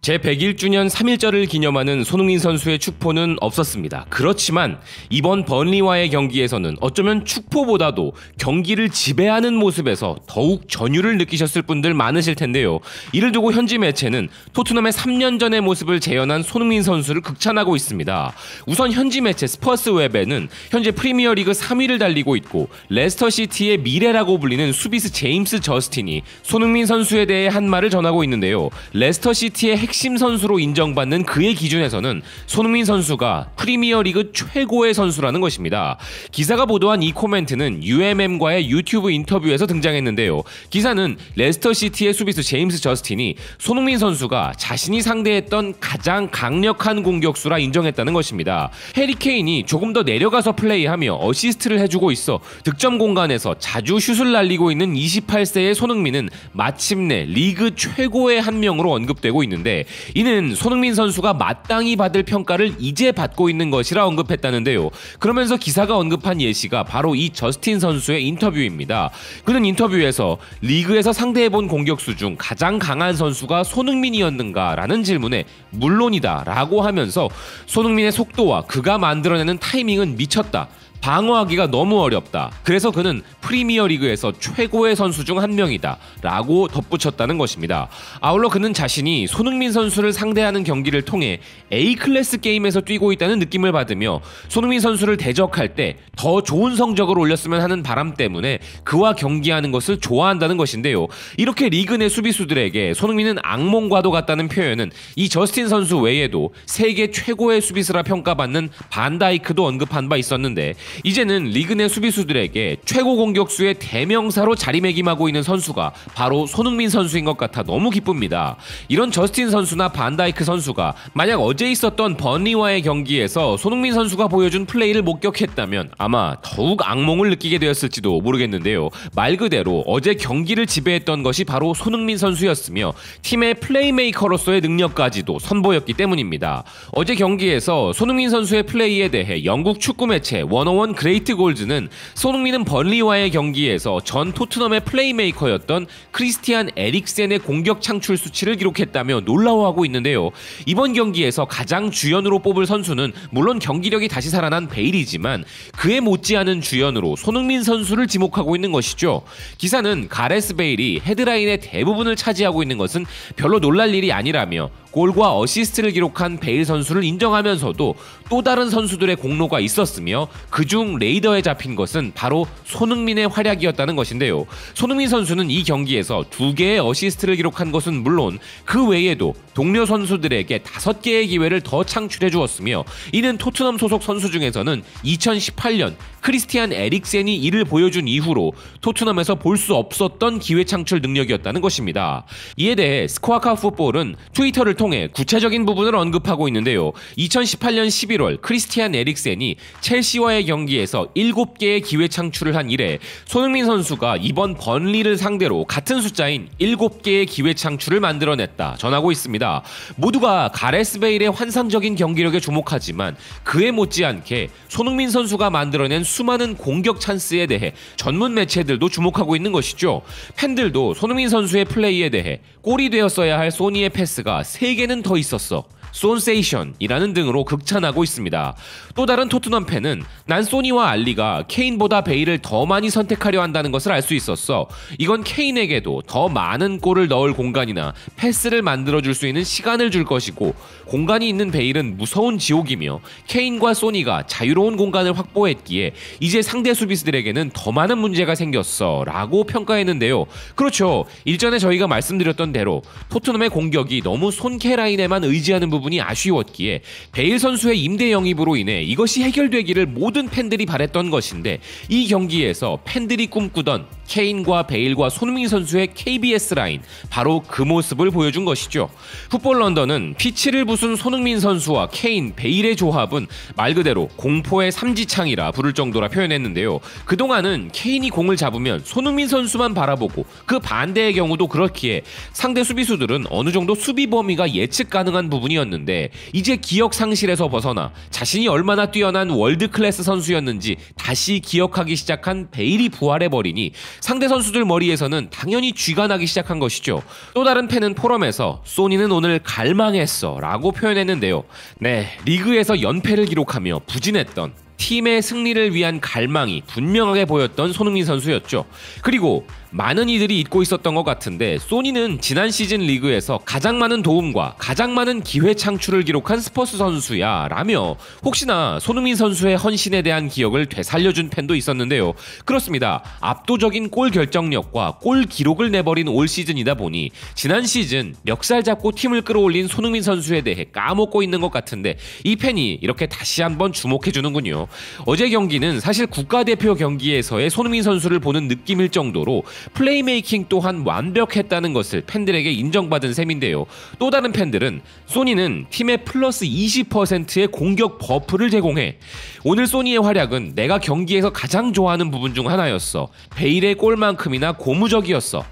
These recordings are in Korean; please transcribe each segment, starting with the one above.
제101주년 3일절을 기념하는 손흥민 선수의 축포는 없었습니다. 그렇지만 이번 번리와의 경기에서는 어쩌면 축포보다도 경기를 지배하는 모습에서 더욱 전율을 느끼셨을 분들 많으실 텐데요. 이를 두고 현지 매체는 토트넘의 3년 전의 모습을 재현한 손흥민 선수를 극찬하고 있습니다. 우선 현지 매체 스퍼스웹에는 현재 프리미어리그 3위를 달리고 있고 레스터시티의 미래라고 불리는 수비수 제임스 저스틴이 손흥민 선수에 대해 한 말을 전하고 있는데요. 레스터시티의 핵심 선수로 인정받는 그의 기준에서는 손흥민 선수가 프리미어리그 최고의 선수라는 것입니다. 기사가 보도한 이 코멘트는 UMM과의 유튜브 인터뷰에서 등장했는데요. 기사는 레스터시티의 수비수 제임스 저스틴이 손흥민 선수가 자신이 상대했던 가장 강력한 공격수라 인정했다는 것입니다. 해리 케인이 조금 더 내려가서 플레이하며 어시스트를 해주고 있어 득점 공간에서 자주 슛을 날리고 있는 28세의 손흥민은 마침내 리그 최고의 한 명으로 언급되고 있는데, 이는 손흥민 선수가 마땅히 받을 평가를 이제 받고 있는 것이라 언급했다는데요. 그러면서 기사가 언급한 예시가 바로 이 저스틴 선수의 인터뷰입니다. 그는 인터뷰에서 리그에서 상대해본 공격수 중 가장 강한 선수가 손흥민이었는가 라는 질문에 물론이다 라고 하면서 손흥민의 속도와 그가 만들어내는 타이밍은 미쳤다, 방어하기가 너무 어렵다, 그래서 그는 프리미어리그에서 최고의 선수 중 한 명이다 라고 덧붙였다는 것입니다. 아울러 그는 자신이 손흥민 선수를 상대하는 경기를 통해 A클래스 게임에서 뛰고 있다는 느낌을 받으며 손흥민 선수를 대적할 때 더 좋은 성적을 올렸으면 하는 바람 때문에 그와 경기하는 것을 좋아한다는 것인데요. 이렇게 리그 내 수비수들에게 손흥민은 악몽과도 같다는 표현은 이 저스틴 선수 외에도 세계 최고의 수비수라 평가받는 반다이크도 언급한 바 있었는데, 이제는 리그 내 수비수들에게 최고 공격수의 대명사로 자리매김하고 있는 선수가 바로 손흥민 선수인 것 같아 너무 기쁩니다. 이런 저스틴 선수나 반다이크 선수가 만약 어제 있었던 번리와의 경기에서 손흥민 선수가 보여준 플레이를 목격했다면 아마 더욱 악몽을 느끼게 되었을지도 모르겠는데요. 말 그대로 어제 경기를 지배했던 것이 바로 손흥민 선수였으며 팀의 플레이메이커로서의 능력까지도 선보였기 때문입니다. 어제 경기에서 손흥민 선수의 플레이에 대해 영국 축구 매체 원어원 그레이트 골즈는 손흥민은 번리와의 경기에서 전 토트넘의 플레이메이커였던 크리스티안 에릭센의 공격 창출 수치를 기록했다며 놀라워하고 있는데요. 이번 경기에서 가장 주연으로 뽑을 선수는 물론 경기력이 다시 살아난 베일이지만 그에 못지않은 주연으로 손흥민 선수를 지목하고 있는 것이죠. 기사는 가레스 베일이 헤드라인의 대부분을 차지하고 있는 것은 별로 놀랄 일이 아니라며 골과 어시스트를 기록한 베일 선수를 인정하면서도 또 다른 선수들의 공로가 있었으며 그중 레이더에 잡힌 것은 바로 손흥민의 활약이었다는 것인데요. 손흥민 선수는 이 경기에서 2개의 어시스트를 기록한 것은 물론 그 외에도 동료 선수들에게 5개의 기회를 더 창출해 주었으며, 이는 토트넘 소속 선수 중에서는 2018년 크리스티안 에릭센이 이를 보여준 이후로 토트넘에서 볼 수 없었던 기회 창출 능력이었다는 것입니다. 이에 대해 스코어카 풋볼은 트위터를 통해 구체적인 부분을 언급하고 있는데요. 2018년 11월 크리스티안 에릭센이 첼시와의 경기에서 7개의 기회 창출을 한 이래 손흥민 선수가 이번 번리를 상대로 같은 숫자인 7개의 기회 창출을 만들어냈다 전하고 있습니다. 모두가 가레스 베일의 환상적인 경기력에 주목하지만 그에 못지않게 손흥민 선수가 만들어낸 수많은 공격 찬스에 대해 전문 매체들도 주목하고 있는 것이죠. 팬들도 손흥민 선수의 플레이에 대해 골이 되었어야 할 소니의 패스가 3개는 더 있었어, 손세이션이라는 등으로 극찬하고 있습니다. 또 다른 토트넘 팬은 난 소니와 알리가 케인보다 베일을 더 많이 선택하려 한다는 것을 알 수 있었어. 이건 케인에게도 더 많은 골을 넣을 공간이나 패스를 만들어줄 수 있는 시간을 줄 것이고, 공간이 있는 베일은 무서운 지옥이며 케인과 소니가 자유로운 공간을 확보했기에 이제 상대 수비수들에게는 더 많은 문제가 생겼어 라고 평가했는데요. 그렇죠. 일전에 저희가 말씀드렸던 대로 토트넘의 공격이 너무 손케 라인에만 의지하는 부분이 아쉬웠기에 베일 선수의 임대 영입으로 인해 이것이 해결되기를 모든 팬들이 바랬던 것인데, 이 경기에서 팬들이 꿈꾸던 케인과 베일과 손흥민 선수의 KBS 라인, 바로 그 모습을 보여준 것이죠. 풋볼 런던은 피치를 부순 손흥민 선수와 케인, 베일의 조합은 말 그대로 공포의 삼지창이라 부를 정도라 표현했는데요. 그동안은 케인이 공을 잡으면 손흥민 선수만 바라보고 그 반대의 경우도 그렇기에 상대 수비수들은 어느 정도 수비 범위가 예측 가능한 부분이었는데, 선수였는데 이제 기억 상실에서 벗어나 자신이 얼마나 뛰어난 월드 클래스 선수였는지 다시 기억하기 시작한 베일이 부활해버리니 상대 선수들 머리에서는 당연히 쥐가 나기 시작한 것이죠. 또 다른 팬은 포럼에서 소니는 오늘 갈망했어 라고 표현했는데요. 네, 리그에서 연패를 기록하며 부진했던 팀의 승리를 위한 갈망이 분명하게 보였던 손흥민 선수였죠. 그리고 많은 이들이 잊고 있었던 것 같은데 소니는 지난 시즌 리그에서 가장 많은 도움과 가장 많은 기회 창출을 기록한 스퍼스 선수야 라며 혹시나 손흥민 선수의 헌신에 대한 기억을 되살려준 팬도 있었는데요. 그렇습니다. 압도적인 골 결정력과 골 기록을 내버린 올 시즌이다 보니 지난 시즌 멱살 잡고 팀을 끌어올린 손흥민 선수에 대해 까먹고 있는 것 같은데 이 팬이 이렇게 다시 한번 주목해주는군요. 어제 경기는 사실 국가대표 경기에서의 손흥민 선수를 보는 느낌일 정도로 플레이메이킹 또한 완벽했다는 것을 팬들에게 인정받은 셈인데요. 또 다른 팬들은 소니는 팀에 플러스 20%의 공격 버프를 제공해. 오늘 소니의 활약은 내가 경기에서 가장 좋아하는 부분 중 하나였어. 베일의 골만큼이나 고무적이었어.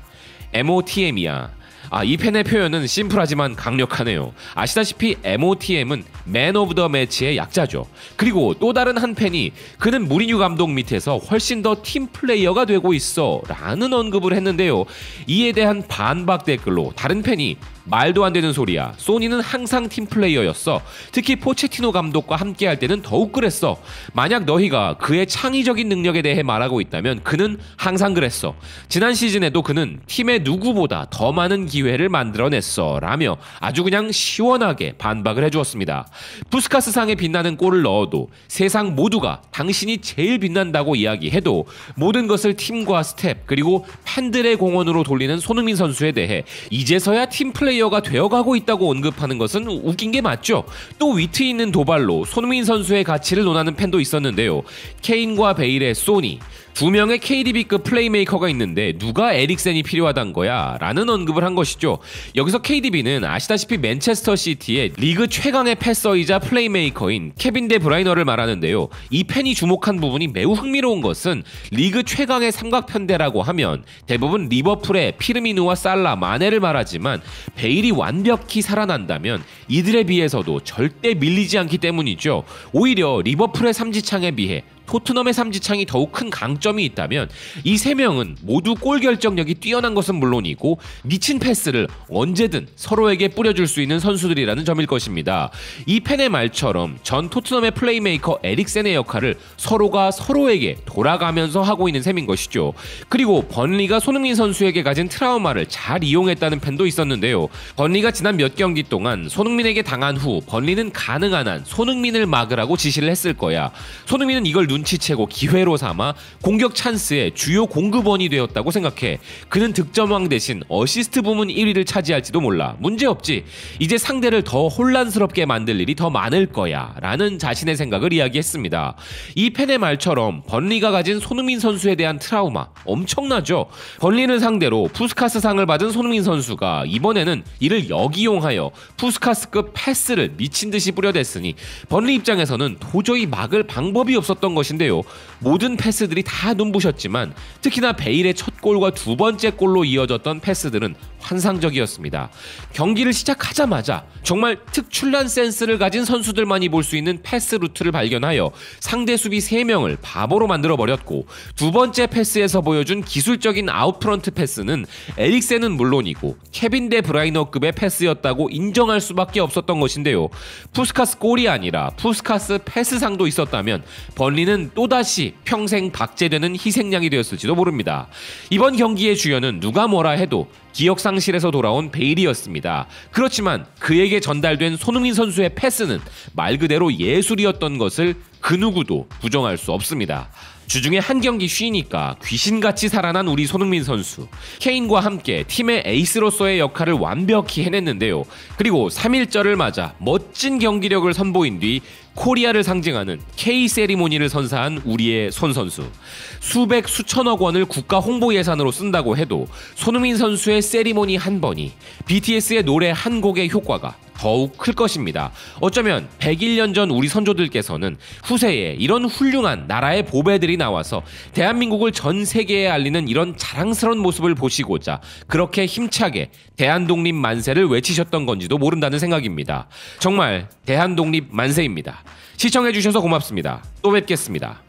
MOTM이야. 이 팬의 표현은 심플하지만 강력하네요. 아시다시피 MOTM은 맨 오브 더 매치의 약자죠. 그리고 또 다른 한 팬이 그는 무리뉴 감독 밑에서 훨씬 더 팀 플레이어가 되고 있어 라는 언급을 했는데요. 이에 대한 반박 댓글로 다른 팬이 말도 안 되는 소리야. 소니는 항상 팀 플레이어였어. 특히 포체티노 감독과 함께 할 때는 더욱 그랬어. 만약 너희가 그의 창의적인 능력에 대해 말하고 있다면 그는 항상 그랬어. 지난 시즌에도 그는 팀의 누구보다 더 많은 기회를 만들어냈어 라며 아주 그냥 시원하게 반박을 해주었습니다. 푸스카스상에 빛나는 골을 넣어도 세상 모두가 당신이 제일 빛난다고 이야기해도 모든 것을 팀과 스텝 그리고 팬들의 공헌으로 돌리는 손흥민 선수에 대해 이제서야 팀 플레이어가 되어가고 있다고 언급하는 것은 웃긴 게 맞죠. 또 위트 있는 도발로 손흥민 선수의 가치를 논하는 팬도 있었는데요. 케인과 베일의 소니 두 명의 KDB급 플레이메이커가 있는데 누가 에릭센이 필요하단 거야? 라는 언급을 한 것이죠. 여기서 KDB는 아시다시피 맨체스터 시티의 리그 최강의 패서이자 플레이메이커인 케빈 데 브라이너를 말하는데요. 이 팬이 주목한 부분이 매우 흥미로운 것은 리그 최강의 삼각편대라고 하면 대부분 리버풀의 피르미누와 살라, 마네를 말하지만 베일이 완벽히 살아난다면 이들에 비해서도 절대 밀리지 않기 때문이죠. 오히려 리버풀의 삼지창에 비해 토트넘의 삼지창이 더욱 큰 강점이 있다면 이 세 명은 모두 골 결정력이 뛰어난 것은 물론이고 미친 패스를 언제든 서로에게 뿌려줄 수 있는 선수들이라는 점일 것입니다. 이 팬의 말처럼 전 토트넘의 플레이메이커 에릭센의 역할을 서로가 서로에게 돌아가면서 하고 있는 셈인 것이죠. 그리고 번리가 손흥민 선수에게 가진 트라우마를 잘 이용했다는 팬도 있었는데요. 번리가 지난 몇 경기 동안 손흥민에게 당한 후 번리는 가능한 한 손흥민을 막으라고 지시를 했을 거야. 손흥민은 이걸 눈치채고 기회로 삼아 공격 찬스의 주요 공급원이 되었다고 생각해. 그는 득점왕 대신 어시스트 부문 1위를 차지할지도 몰라. 문제없지. 이제 상대를 더 혼란스럽게 만들 일이 더 많을 거야 라는 자신의 생각을 이야기했습니다. 이 팬의 말처럼 번리가 가진 손흥민 선수에 대한 트라우마 엄청나죠. 번리를 상대로 푸스카스상을 받은 손흥민 선수가 이번에는 이를 역이용하여 푸스카스급 패스를 미친듯이 뿌려댔으니 번리 입장에서는 도저히 막을 방법이 없었던 것인데요. 모든 패스들이 다 눈부셨지만 특히나 베일의 첫 골과 두 번째 골로 이어졌던 패스들은 환상적이었습니다. 경기를 시작하자마자 정말 특출난 센스를 가진 선수들만이 볼 수 있는 패스 루트를 발견하여 상대 수비 3명을 바보로 만들어버렸고 두 번째 패스에서 보여준 기술적인 아웃프런트 패스는 에릭센은 물론이고 케빈 데 브라이너급의 패스였다고 인정할 수밖에 없었던 것인데요. 푸스카스 골이 아니라 푸스카스 패스상도 있었다면 번리는 또다시 평생 박제되는 희생양이 되었을지도 모릅니다. 이번 경기의 주연은 누가 뭐라 해도 기억상실에서 돌아온 베일이었습니다. 그렇지만 그에게 전달된 손흥민 선수의 패스는 말 그대로 예술이었던 것을 그 누구도 부정할 수 없습니다. 주중에 한 경기 쉬니까 귀신같이 살아난 우리 손흥민 선수. 케인과 함께 팀의 에이스로서의 역할을 완벽히 해냈는데요. 그리고 3.1절을 맞아 멋진 경기력을 선보인 뒤 코리아를 상징하는 K 세리모니를 선사한 우리의 손 선수. 수백 수천억 원을 국가 홍보 예산으로 쓴다고 해도 손흥민 선수의 세리모니 한 번이 BTS의 노래 한 곡의 효과가 더욱 클 것입니다. 어쩌면 101년 전 우리 선조들께서는 후세에 이런 훌륭한 나라의 보배들이 나와서 대한민국을 전 세계에 알리는 이런 자랑스러운 모습을 보시고자 그렇게 힘차게 대한독립 만세를 외치셨던 건지도 모른다는 생각입니다. 정말 대한독립 만세입니다. 시청해주셔서 고맙습니다. 또 뵙겠습니다.